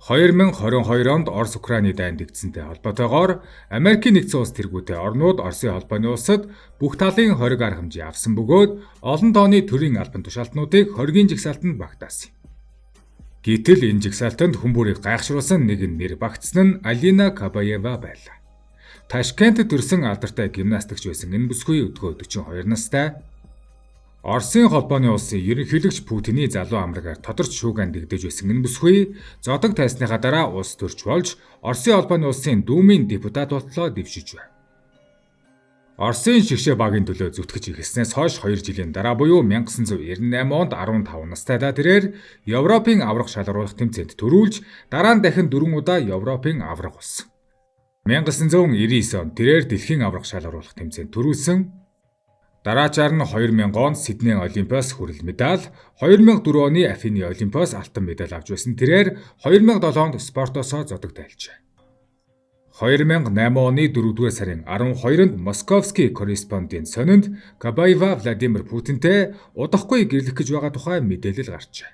2022 онд Орос-Украины дайнд дэгдсэнтэй холбоотойгоор Америкийн нэгдсэн улс тэргүүтэй орнууд Оросын холбооны улсад бүх талын хориг арга хэмжээ авсан бөгөөд олон тооны төрийн албан тушаалтнуудыг хоригийн жагсаалтанд багтаасан. Гэтэл энэ жагсаалтанд хүмүүрийг гайхшруулсан нэгэн нэр багтсан нь Алина Кабаева байлаа. Ташкентд төрсэн алдартай гимнастикч байсан энэ бүсгүй өдгөө 42 настай. Оросын холбооны улсын ерөнхийлөгч Путиний залуу амрагаар тодорч шүүгэн дэгдэж байсан энэ бүсгүй зодог тайсныхаа дараа улс төрч болж Оросын холбооны улсын Думын депутат болтлоо дэвшиж байна. Оросын шигшээ багийн төлөө зүтгэж эхэлснээс хойш 2 жилийн дараа буюу 1998 онд 15 настайдаа тэрээр Европын аврах шалгаруулах тэмцээнд төрүүлж дараа нь дахин 4 удаа Европын аврах болсон. 1999 онд тэрээр дэлхийн аврах шалгаруулах тэмцээнд төрүүлсэн. Дараачаар нь 2000 онд Сидней Олимпиас хүрэл медаль, 2004 оны Афины Олимпиас алтан медаль авч байсан тэрээр 2007 онд спортосоо зодог тайлжээ. 2008 оны 4-р сарын 12-нд Московский корреспондент сонинд Кабаева Владимир Путинтэй удахгүй гэрлэх гэж байгаа тухай мэдээлэл гарчээ.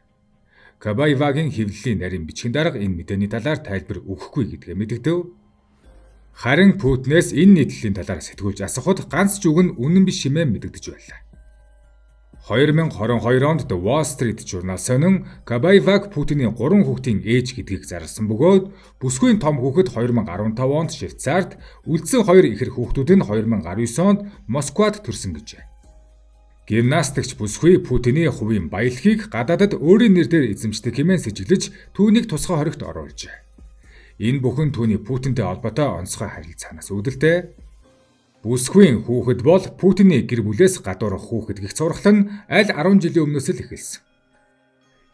Кабаевагийн хэвлэлийн нарийн бичгийн дарга энэ мэдээний талаар тайлбар өгөхгүй гэдгээ мэдэгдэв. Харин Путинээс энэ нийтлэлийн талаар сэтгүүлж асуухад ганц ч үг нь үнэн биш хэмээн мэдэгдэж байлаа. 2022 онд The Wall Street журнал сонин Кабаеваг Путиний 3 хүүхдийн ээж гэдгийг зарласан бөгөөд бүсгүйн том хүүхэд 2015 онд Швейцарт, үлдсэн 2 ихэр хүүхдүүд нь 2019 онд Москвад төрсөн гэжээ. Гимнастикч бүсгүй Путиний хувийн баялагийг гадаадад өөрийн нэрээр эзэмшдэг хэмээн сэжиглэж түүнийг тусгай хоригт оруулжээ. Энэ бүхэн түүний Путинтэй холбоотой онцгой харилцаанаас үүдэлтэй. Бүсгүйн хүүхэд бол Путиний гэр бүлээс гадуурх хүүхэд гэх зургал нь аль 10 жилийн өмнөөс л эхэлсэн.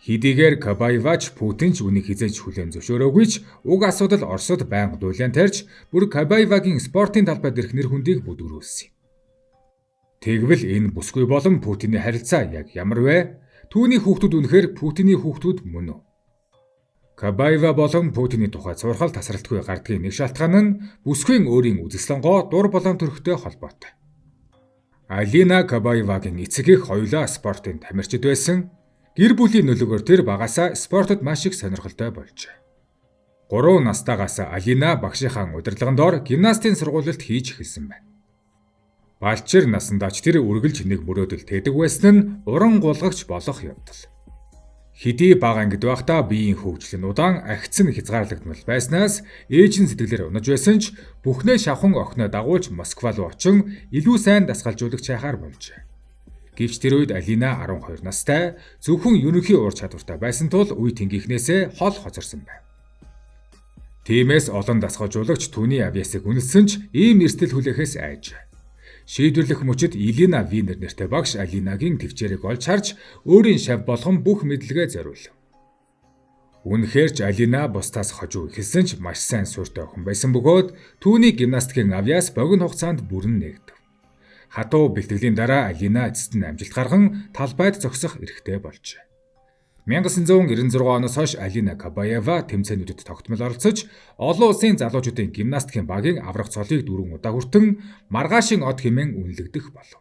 Хэдийгээр Кабаевач Путинч үнийг хизээж хүлээн зөвшөөрөөгүй ч уг асуудал Оросод байнга дуулаан тарьж бүр Кабаевагийн спортын талбайд ирэх нэр хүндийг бүдгөрүүлсэн. Тэгвэл энэ бүсгүй болон Путиний харилцаа яг ямар вэ? Түүний хүүхдүүд үнэхээр Путиний хүүхдүүд мөн үү? Кабаева болон Путиний тухай цуврахал тасралтгүй гардгийн нэг шалтгаан нь бүсгүйн өөрийн үзэсгэлэнгоо дур болон төрхтэй холбоотой. Алина Кабаевагийн эцэг эх хоёулаа спортын тамирчид байсан. Гэр бүлийн нөлөөгөөр тэр багасаа спортод маш их сонирхолтой болжээ. 3 настайгаас Алина багшийнхаа удирдлагын доор гимнастикийн сургуульд хийж эхэлсэн байна. Балчир насандаач тэр үргэлж нэг мөрөөдөл тээдэг байсан нь уран гулгагч болох явдал. Хэдий бага ангид байхдаа биеийн хөгжил нь удаан агц нь хязгаарлагдмал байснаас ээж нь сэтгэлээр унаж байсан ч бүхнээ шавхан охиноо дагуулж Москва руу очин илүү сайн дасгалжуулагч хайхаар болжээ. Гэвч тэр үед Алина 12 настай зөвхөн ерөнхий ур чадвартай байсан тул үе тэнгийнхнээсээ хол хоцорсон байна. Тиймээс олон дасгалжуулагч түүний авьяасыг үнэлсэн ч ийм эрсдэл хүлээхээс айжээ. Шийдвэрлэх мөчид Елена Винер нэртэй багш Алинагийн төвчээрийг олж харж өөрийн шав болгон бүх мэдлэгээ зориулв. Үнэхээр ч Алина бусдаас хожуу ихэлсэн ч маш сайн суурьтай охин байсан бөгөөд түүний гимнастикийн авьяас богино хугацаанд бүрэн нэгдэв. Хатуу бэлтгэлийн дараа Алина эцэст нь амжилт гарган талбайд зогсох эрхтэй болжээ. 1996 оноос хойш Алина Кабаева тэмцээнүүдэд тогтмол оролцож, олон улсын залуучуудын гимнастикийн багийн аврах цолыг 4 удаа хүртэн маргаашийн од хэмээн үнэлэгдэх болов.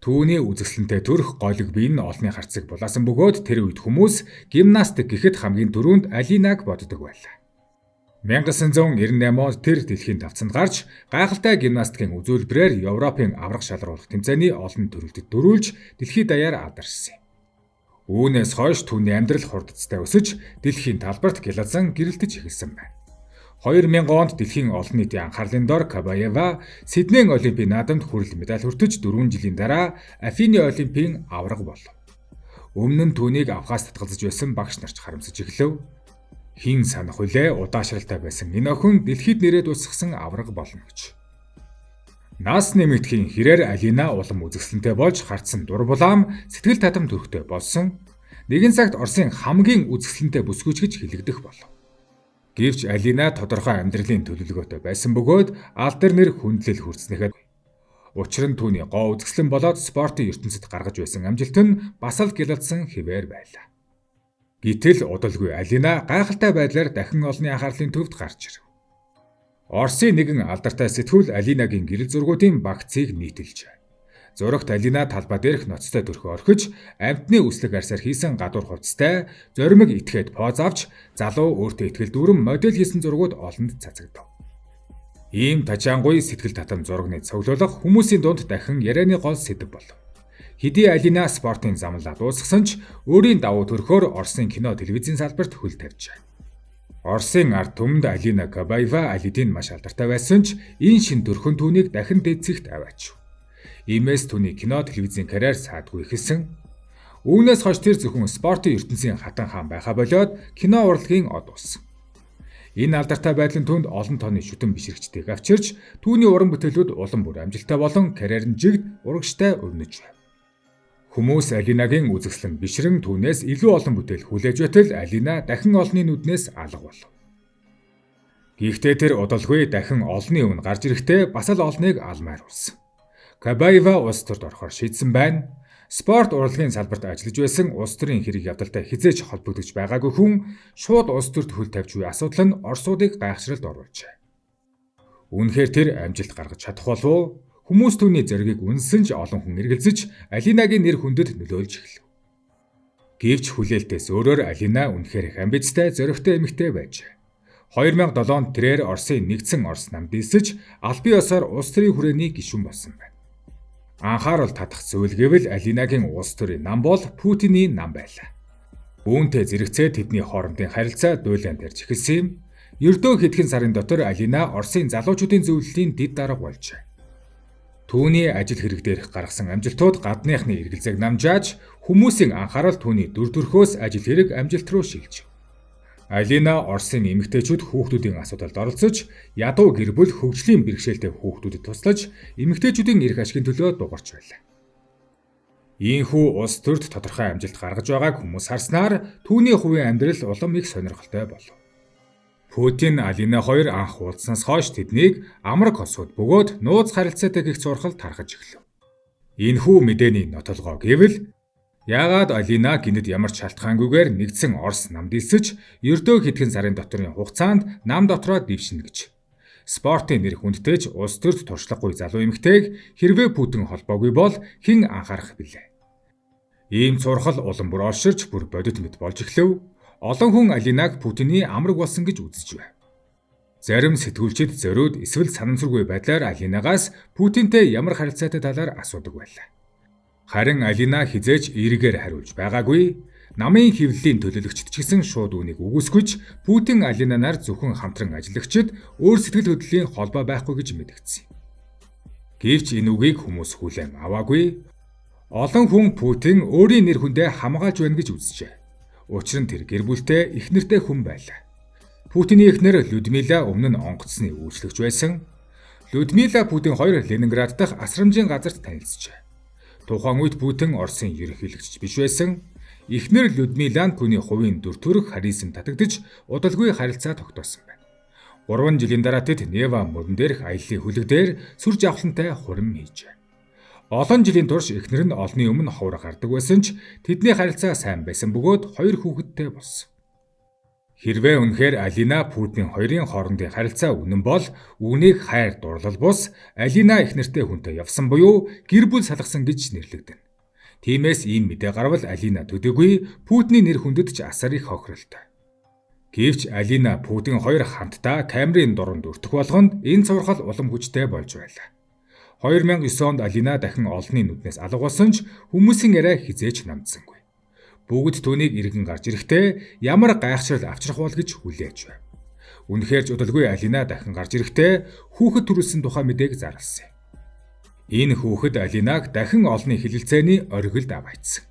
Түүний үзэсгэлэнтэй төрх голыг бие нь олонний харцыг булаасан бөгөөд тэр үед хүмүүс гимнастик гэхэд хамгийн түрүүнд Алинаг боддог байлаа. 1998 онд тэр дэлхийн давцанд гарч гайхалтай гимнастикийн үзүүлбэрээр Европын аврах шалгаруулах тэмцээний олон төрөлдөд дөрүүлж дэлхийд даяар алдаршсан. Үүнээс хойш түүний амьдрал хурдцтай өсөж дэлхийн талбарт гялалзан гэрэлтэж эхэлсэн байна. 2000 онд дэлхийн олон нийтийн анхаарлын дор Кабаева Сидней Олимпийн наадамд хүрэл медаль хүртэж 4 жилийн дараа Афины Олимпийн авраг болов. Өмнө нь түүнийг авахаас татгалзаж байсан багш нарч харамсаж эхлэв. Хин санах үлээ удаашралтай байсан энэ охин дэлхийд нэрээд усгсан авраг болно гэж. Нас нэмэгдэхийн хэрээр Алина улам үзэсгэлэнтэй болж харцсан дур булаам сэтгэл татам төрхтэй болсон. Нэгэн цагт Оросын хамгийн үзэсгэлэнтэй бүсгүйч гэж хэлэгдэх болов. Гэвч Алина тодорхой амьдралын төлөвлөгөөтэй байсан бөгөөд алдар нэр хүндлэл хүртснэхэд учир нь түүний гоо үзэсгэлэн болоод спортын ертөнцид гаргаж байсан амжилт нь бас л гялалзсан хэвээр байлаа. Гэтэл удалгүй Алина гайхалтай байдлаар дахин олонний анхаарлын төвд гарч ирэв. Оросын нэгэн алдартай сэтгүүл Алинагийн гэрэл зургуудын багцыг нийтэлжээ. Зурагт Алина талбай дээрх ноцтой төрхөө орхиж, амьтны үслэг арсаар хийсэн гадуур хувцастай зоримог итгээд поз авч, залуу өөртөө итгэл дүүрэн модель хийсэн зургууд олонд цацагдав. Ийм тачаангуй сэтгэл татам зурагны цуглуулга хүмүүсийн дунд дахин ярианы гол сэдэв болов. Хэдий Алина спортын замлаа дуусгасан ч өөрийн давуу төрхөөр Оросын кино телевизийн салбарт хөл тавьжээ. Оросын ард түмэнд Алина Кабаева Алидийн маш алдартай байсан ч энэ шин төрхөн түүнийг дахин дэцэгт аваач. Иймээс түүний кино телевизийн карьер саадгүй эхэлсэн. Үүнээс хойш тэр зөвхөн спортын ертөнцийн хатан хаан байхаа болоод кино урлагийн од болсон. Энэ алдартай байдлын түнд олон тооны шүтэн бишрэгчдийг авчирч түүний уран бүтээлүүд улам бүр амжилттай болон карьер нь жигд урагштай өвнөж байв. Хүмүүс Алинагийн үзэсгэлэн бишрэн түүнээс илүү олон бүтээл хүлээж байтал Алина дахин олонний нүднээс алга болов. Гэхдээ тэр удалгүй дахин олонний өмнө гарч ирэхдээ бас л олныг алмаар болсон. Кабаева улс төрд орохоор шийдсэн байна. Спорт урлагийн салбарт ажиллаж байсан улс төрийн хэрэг явдалтай хизээж холбогдож байгаагүй хүн шууд улс төрд хөл тавьж буй асуудал нь Оросуудыг гайхшралд оруулжээ. Үүнхээр тэр амжилт гаргаж чадах болов уу? Хүмүүс түүний зоригийг үнсэн ч олон хүн эргэлзэж Алинагийн нэр хүндэд нөлөөлж эхлэв. Гэвч хүлээлтээс өөрөөр Алина үнэхээр их амбицтай, зоригтой эмэгтэй байжээ. 2007 онд тэрээр Оросын нэгдсэн Орос намд дийсэж аль бие ёсоор улс төрийн хүрээний гишүүн болсон байна. Анхаарал татах зүйл гэвэл Алинагийн улс төрийн нам бол Путиний нам байлаа. Үүнтэй зэрэгцээ тэдний хоорондын харилцаа дуйлан тарж эхэлсэн юм. Ердөө хэдхэн сарын дотор Алина Оросын залуучуудын зөвлөлийн дэд дарга болжээ. Түүний ажил хэрэг дээрх гаргасан амжилтууд гадныхны эргэлзээг намжааж хүмүүсийн анхаарал түүний дүр төрхөөс ажил хэрэг амжилт руу шилжив. Алина Оросын эмэгтэйчүүд хүүхдүүдийн асуудалд оролцож, ядуу гэр бүл хөгжлийн бэрхшээлтэй хүүхдүүдэд туслаж, эмэгтэйчүүдийн эрх ашигын төлөө дугарч байлаа. Ийхүү улс төрд тодорхой амжилт гаргаж байгааг хүмүүс харснаар түүний хувийн амьдрал улам их сонирхолтой болов. Путин Алина хоёр анх уулзсанаас хойш тэднийг амар косууд бөгөөд нууц харилцаатай гих зурхал тархаж эхлэв. Энэхүү мэдээний нотолгоо гэвэл яагаад Алина гинэд ямар ч шалтгаангүйгээр нэгдсэн Орос намд илсэж ердөө хэдхэн сарын доторын хугацаанд нам дотроо дэвшинэ гэж. Спортын нэр хүндтэй ч улс төрд туршлагагүй залуу эмэгтэйг хэрвээ Путин холбоогүй бол хэн анхаарах билээ. Ийм зурхал улам бүр орширч бүр бодит мэт болж эхлэв. Олон хүн Алинаг Путиний амраг болсон гэж үзэж байв. Зарим сэтгүүлчид зориуд эсвэл санамсаргүй байдлаар Алинагаас Путинтэй ямар харилцаатай талаар асуудаг байлаа. Харин Алина хизээж эргээр хариулж байгаагүй. Намын хэвлэлийн төлөөлөгчд ч гэсэн шууд үүнийг үгүйсгэж Путин Алинанаар зөвхөн хамтран ажиллагчид өөр сэтгэл хөдлөлийн холбоо байхгүй гэж мэдгдсэн. Гэвч энэ үгийг хүмүүс хүлээн аваагүй. Олон хүн Путин өөрийн нэр хүндээ хамгаалж байна гэж үзжээ. Учир нь тэр гэр бүлтэй эхнэртэй хүн байлаа. Путиний эхнэр Людмила өмнө нь онгоцны үйлчлэгч байсан. Людмила Путин хоёр Ленинград дахь асрамжийн газарт танилцжээ. Тухайн үед Путин Оросын ерөнхийлөгч биш байсан. Эхнэр Людмила нь түүний хувийн дүр төрх харизм татагдж удалгүй харилцаа тогтоосон байна. 3 жилийн дараа тэд Нева мөрөн дээрх аяллаа хүлэг дээр сүр жавхлантай хурим хийжээ. Олон жилийн турш эхнэр нь олонний өмнө ховор гардаг байсан ч тэдний харилцаа сайн байсан бөгөөд 2 хүүхэдтэй болсон. Хэрвээ үнэхээр Алина Путин хоёрын хоорондын харилцаа үнэн бол үүнийг хайр дурлал бус Алина эхнэртэй хүнтэй явсан буюу гэр бүл салгасан гэж нэрлэгдэнэ. Тиймээс ийм мэдээ гарвал Алина төдийгүй Путиний нэр хүндэд ч асар их хохиролтой. Гэвч Алина Путин хоёр хамтдаа камерын дуранд өртөх болгонд энэ цуврал улам хүчтэй болж байлаа. 2009 онд Алина дахин олонний нүднээс алга болсон ч хүмүүсийн яриа хизээч намдсангүй. Бүгд түүнийг иргэн гарч ирэхдээ ямар гайхшрал авчрах бол гэж хүлээж байв. Үнэхээр ч удалгүй Алина дахин гарч ирэхдээ хүүхэд төрүүлсэн тухай мэдээг зарласан. Энэ хүүхэд Алинаг дахин олонний хилэлцээний оргилд аваачсан.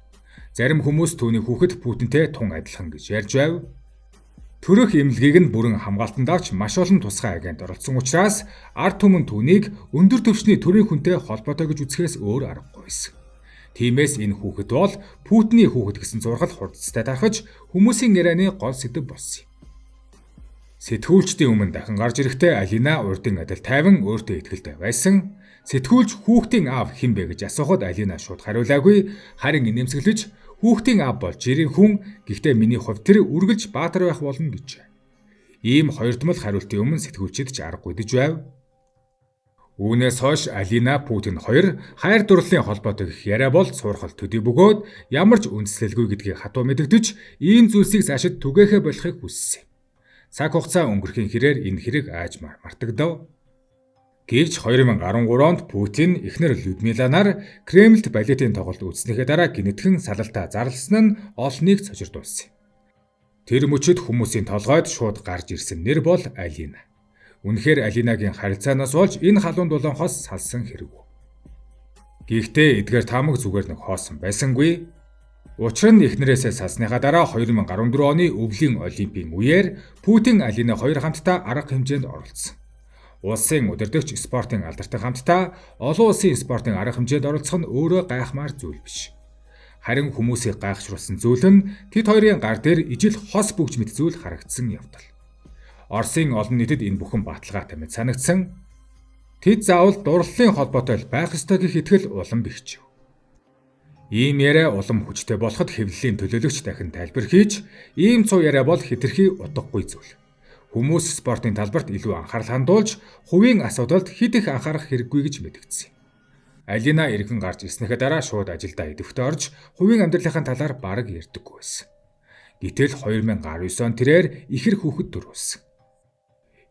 Зарим хүмүүс түүний хүүхэд Путинтэй тун адилхан гэж ярьж байв. Төрөх эмнэлгийг нь бүрэн хамгаалтанд авч маш олон тусгай агент оролцсон учраас ард түмэн түүнийг өндөр түвшний төрийн хүнтэй холбоотой гэж үзэхээс өөр аргагүй байсан. Тиймээс энэ хүүхэд бол Путиний хүүхэд гэсэн зургал хурдцтай тархаж хүмүүсийн ярианы гол сэдэв болсон юм. Сэтгүүлчдийн өмнө дахин гарч ирэхдээ Алина урдын адил тайван өөртөө итгэлтэй байсан. Сэтгүүлч хүүхдийн аав хэн бэ гэж асуухад Алина шууд хариулаагүй, харин инээмсэглэж хүүхдийн аав бол жирийн хүн, гэхдээ миний хувьд тэр үргэлж баатар байх болно гэж. Ийм хоёрдмол хариултын өмнө сэтгүүлчид ч арга гүйдэж байв. Үүнээс хойш Алина Путин хоёр хайр дурлалын холбоотой гэх яриа бол суурхал төдий бөгөөд ямар ч үндэслэлгүй гэдгийг хатуу мэдэгдэж ийм зүйлсийг цаашид түгээхэ болохыг хүссэн. Цаг хугацаа өнгөрөхийн хэрээр энэ хэрэг ааж мартагдав. Гэвч 2013 онд Путин эхнэр Людмиланаар Кремльд балетын тоглолт үзснийхээ дараа гинэтхэн салалтаа зарласан нь олныг цочирдуулсан. Тэр мөчөд хүмүүсийн толгойд шууд гарч ирсэн нэр бол Алина. Үнэхээр Алинагийн харилцаанаас болж энэ халуун дулаанхоос салсан хэрэг. Гэхдээ эдгээр таамаг зүгээр нэг хоосон байсангүй. Учир нь эхнэрээсээ салсныхаа дараа 2014 оны өвлийн олимпийн үеэр Путин Алина хоёр хамтдаа арга хэмжээнд оролцсон. Улсын удирдагч спортын алдартай хамтдаа олон улсын спортын арга хэмжээнд оролцох нь өөрөө гайхмаар зүйл биш. Харин хүмүүсийг гайхшруулсан зүйл нь тэд хоёрын гар дээр ижил хос бөгж мэт зүйл харагдсан явдал. Оросын олон нийтэд энэ бүхэн баталгаатай мэт санагдсан. Тэд заавал дурлалын холбоотой байх ёстой гэх итгэл улам бэхжив. Ийм яриа улам хүчтэй болоход хэвлэлийн төлөөлөгч дахин тайлбар хийж, ийм цуу яриа бол хэтэрхий утгагүй зүйл. Хүмүүс спортын талбарт илүү анхаарал хандуулж, хувийн асуудалд хэд их анхаарах хэрэггүй гэж мэдэгдсэн. Алина эргэн гарч ирснийхээ дараа шууд ажилдаа идэвхтэй орж, хувийн амьдралынхаа талаар бараг ярьдаггүй байсан. Гэтэл 2019 он тэрээр ихэр хүүхэд төрүүлсэн.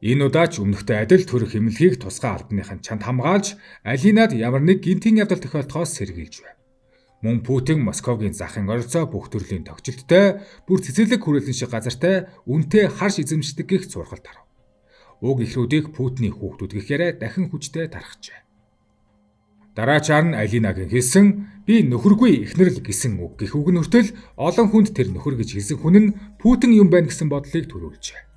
Энэ удаач өмнөхтэй адил төрөх хэмнэлгийг тусгай албаныхан чанд хамгаалж, Алинад ямар нэг гинтийн явдал тохиолдохоос сэргийлж байв. Мөн Путин Московын захын оролцоо бүх төрлийн тогтчлолтой, бүр цэцэрлэг хүрээлэн шиг газартай үнэтэй харш эзэмшдэг гэх зургалт харав. Уг эхрүүдийг Путиний хүүхдүүд гэх яриа дахин хүчтэй тархжээ. Дараачаар нь Алинагийн хэлсэн "би нөхөргүй эхнэрл" гэсэн үг гэх үг нь хүртэл олон хүнд тэр нөхөр гэж хэлсэн хүн нь Путин юм байна гэсэн бодлыг төрүүлжээ.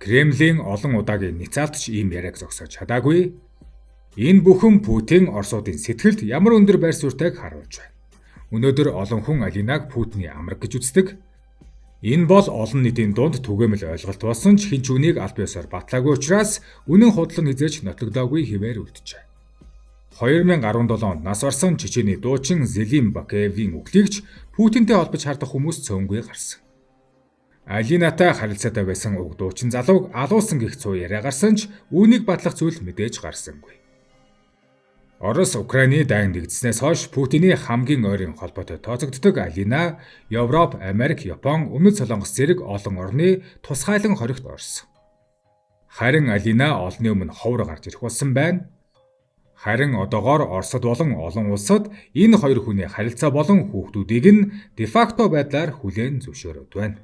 Кремлийн олон удаагийн ницаалтч ийм яриаг зогсоож чадаагүй. Энэ бүхэн Путин Оросуудын сэтгэлд ямар өндөр байр суурьтайг харуулж байна. Өнөөдөр олон хүн Алинаг Путиний амраг гэж үздэг. Энэ бол олон нийтийн дунд түгээмэл ойлголт болсон ч хэн ч үнийг аль биесээр батлаагүй учраас үнэн худлан хизээч нотлогдоогүй хിവэр үлджээ. 2017 онд нас барсан Чечений дуучин Зелим Бакеевийн үглийгч Путинтэй холбож хардах хүмүүс цөөнгүй гарсан. Алинатай харилцаатай байсан уг дуучин залууг алуулсан гэх цуу яриа гарсан ч үүнийг батлах зүйл мэдээж гарсангүй. Орос Украины дайн нэгдснээс хойш Путиний хамгийн ойрын холбоотой тооцогддог Алина, Европ, Америк, Япон, Өмнөд Солонгос зэрэг олон орны тусгайлан хоригт орсон. Харин Алина олонний өмнө ховор гарч ирэх болсон байна. Харин одоогоор Оросд болон олон улсад энэ хоёр хүний харилцаа болон хүүхдүүдийг нь де факто байдлаар хүлээн зөвшөөрөд байна.